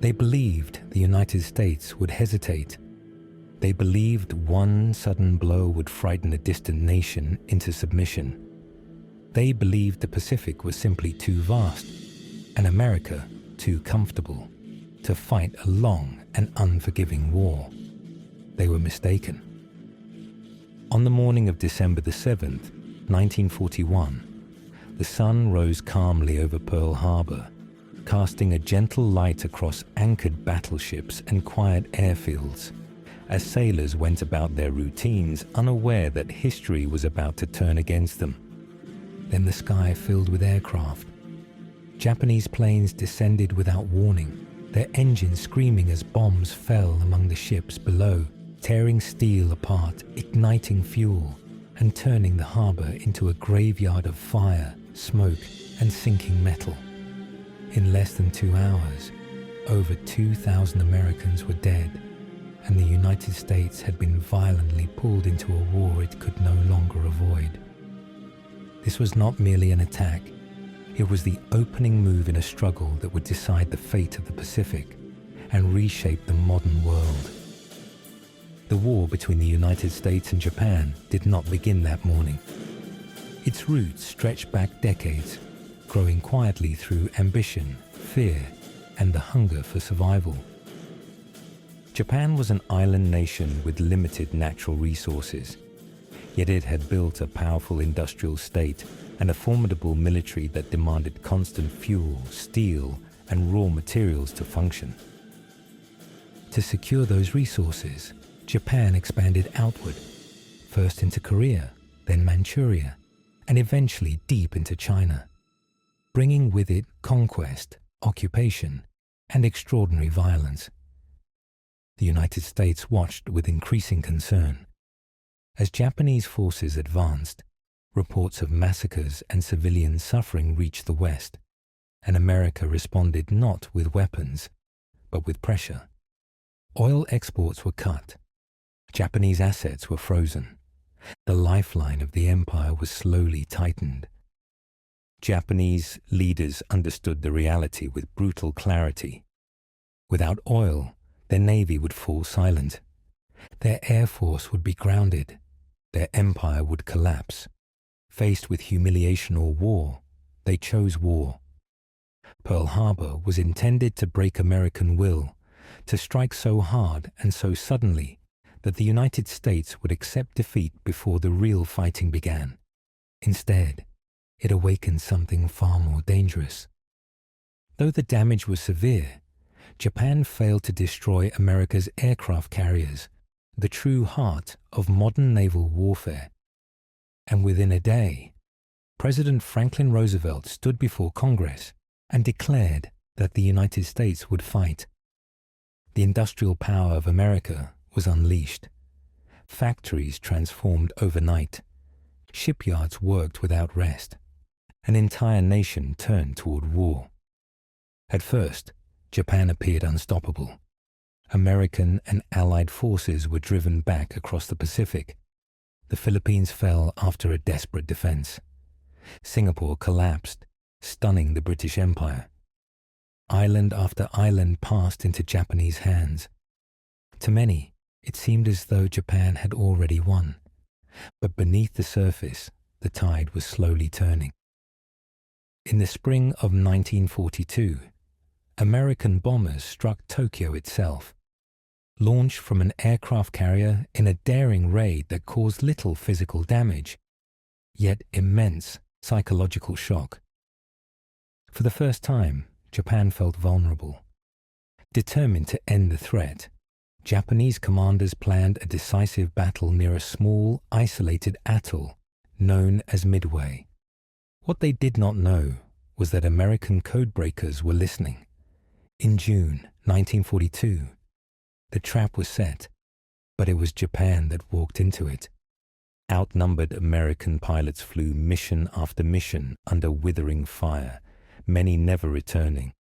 They believed the United States would hesitate. They believed one sudden blow would frighten a distant nation into submission. They believed the Pacific was simply too vast, and America too comfortable, to fight a long and unforgiving war. They were mistaken. On the morning of December the 7th, 1941, the sun rose calmly over Pearl Harbor, casting a gentle light across anchored battleships and quiet airfields, as sailors went about their routines, unaware that history was about to turn against them. Then the sky filled with aircraft. Japanese planes descended without warning, their engines screaming as bombs fell among the ships below, tearing steel apart, igniting fuel, and turning the harbor into a graveyard of fire, smoke, and sinking metal. In less than 2 hours, over 2,000 Americans were dead, and the United States had been violently pulled into a war it could no longer avoid. This was not merely an attack. It was the opening move in a struggle that would decide the fate of the Pacific and reshape the modern world. The war between the United States and Japan did not begin that morning. Its roots stretched back decades, growing quietly through ambition, fear, and the hunger for survival. Japan was an island nation with limited natural resources, yet it had built a powerful industrial state and a formidable military that demanded constant fuel, steel, and raw materials to function. To secure those resources, Japan expanded outward, first into Korea, then Manchuria, and eventually deep into China, bringing with it conquest, occupation, and extraordinary violence. The United States watched with increasing concern. As Japanese forces advanced, reports of massacres and civilian suffering reached the West, and America responded not with weapons, but with pressure. Oil exports were cut. Japanese assets were frozen. The lifeline of the empire was slowly tightened. Japanese leaders understood the reality with brutal clarity. Without oil, their navy would fall silent. Their air force would be grounded. Their empire would collapse. Faced with humiliation or war, they chose war. Pearl Harbor was intended to break American will, to strike so hard and so suddenly that the United States would accept defeat before the real fighting began. Instead, it awakened something far more dangerous. Though the damage was severe, Japan failed to destroy America's aircraft carriers, the true heart of modern naval warfare. And within a day, President Franklin Roosevelt stood before Congress and declared that the United States would fight. The industrial power of America was unleashed. Factories transformed overnight. Shipyards worked without rest. An entire nation turned toward war. At first, Japan appeared unstoppable. American and Allied forces were driven back across the Pacific. The Philippines fell after a desperate defense. Singapore collapsed, stunning the British Empire. Island after island passed into Japanese hands. To many, it seemed as though Japan had already won. But beneath the surface, the tide was slowly turning. In the spring of 1942, American bombers struck Tokyo itself. Launched from an aircraft carrier in a daring raid that caused little physical damage, yet immense psychological shock. For the first time, Japan felt vulnerable. Determined to end the threat, Japanese commanders planned a decisive battle near a small, isolated atoll known as Midway. What they did not know was that American codebreakers were listening. In June 1942, the trap was set, but it was Japan that walked into it. Outnumbered American pilots flew mission after mission under withering fire, many never returning,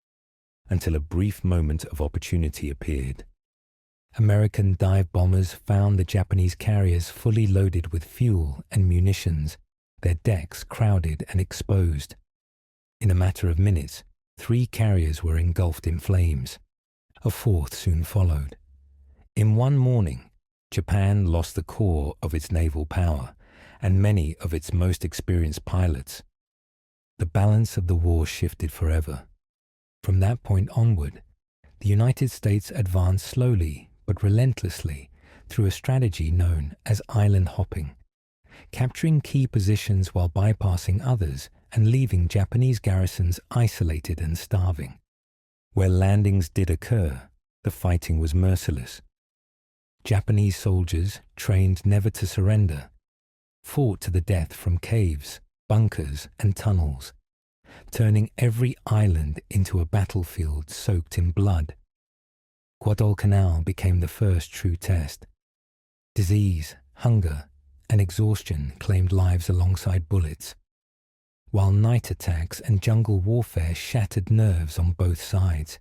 until a brief moment of opportunity appeared. American dive bombers found the Japanese carriers fully loaded with fuel and munitions, their decks crowded and exposed. In a matter of minutes, 3 carriers were engulfed in flames. A fourth soon followed. In one morning, Japan lost the core of its naval power and many of its most experienced pilots. The balance of the war shifted forever. From that point onward, the United States advanced slowly but relentlessly through a strategy known as island hopping, capturing key positions while bypassing others and leaving Japanese garrisons isolated and starving. Where landings did occur, the fighting was merciless. Japanese soldiers, trained never to surrender, fought to the death from caves, bunkers, and tunnels, turning every island into a battlefield soaked in blood. Guadalcanal became the first true test. Disease, hunger, and exhaustion claimed lives alongside bullets, while night attacks and jungle warfare shattered nerves on both sides.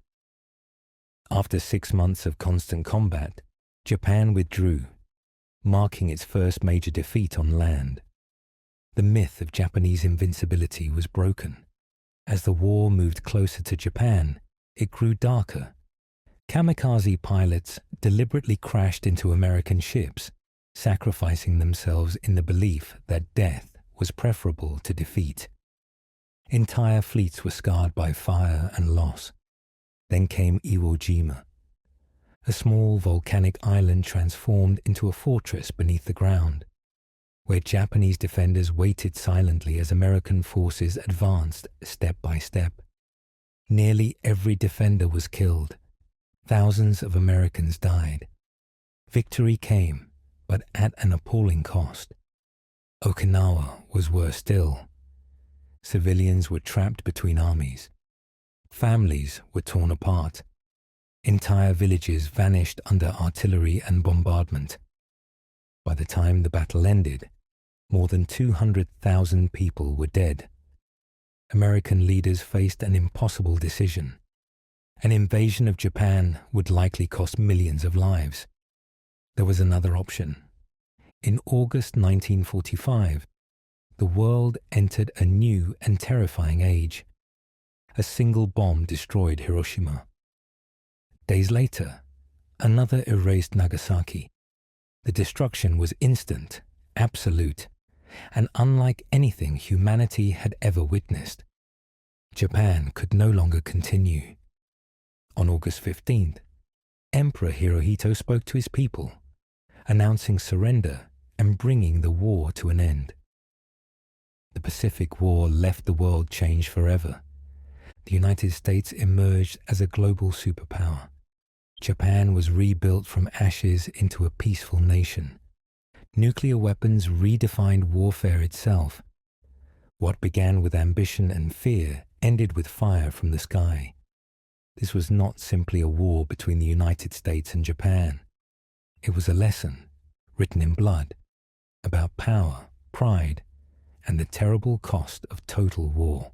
After 6 months of constant combat, Japan withdrew, marking its first major defeat on land. The myth of Japanese invincibility was broken. As the war moved closer to Japan, it grew darker. Kamikaze pilots deliberately crashed into American ships, sacrificing themselves in the belief that death was preferable to defeat. Entire fleets were scarred by fire and loss. Then came Iwo Jima, a small volcanic island transformed into a fortress beneath the ground, where Japanese defenders waited silently as American forces advanced step by step. Nearly every defender was killed. Thousands of Americans died. Victory came, but at an appalling cost. Okinawa was worse still. Civilians were trapped between armies. Families were torn apart. Entire villages vanished under artillery and bombardment. By the time the battle ended, more than 200,000 people were dead. American leaders faced an impossible decision. An invasion of Japan would likely cost millions of lives. There was another option. In August 1945, the world entered a new and terrifying age. A single bomb destroyed Hiroshima. Days later, another erased Nagasaki. The destruction was instant, absolute, and unlike anything humanity had ever witnessed. Japan could no longer continue. On August 15th, Emperor Hirohito spoke to his people, announcing surrender and bringing the war to an end. The Pacific War left the world changed forever. The United States emerged as a global superpower. Japan was rebuilt from ashes into a peaceful nation. Nuclear weapons redefined warfare itself. What began with ambition and fear ended with fire from the sky. This was not simply a war between the United States and Japan. It was a lesson, written in blood, about power, pride, and the terrible cost of total war.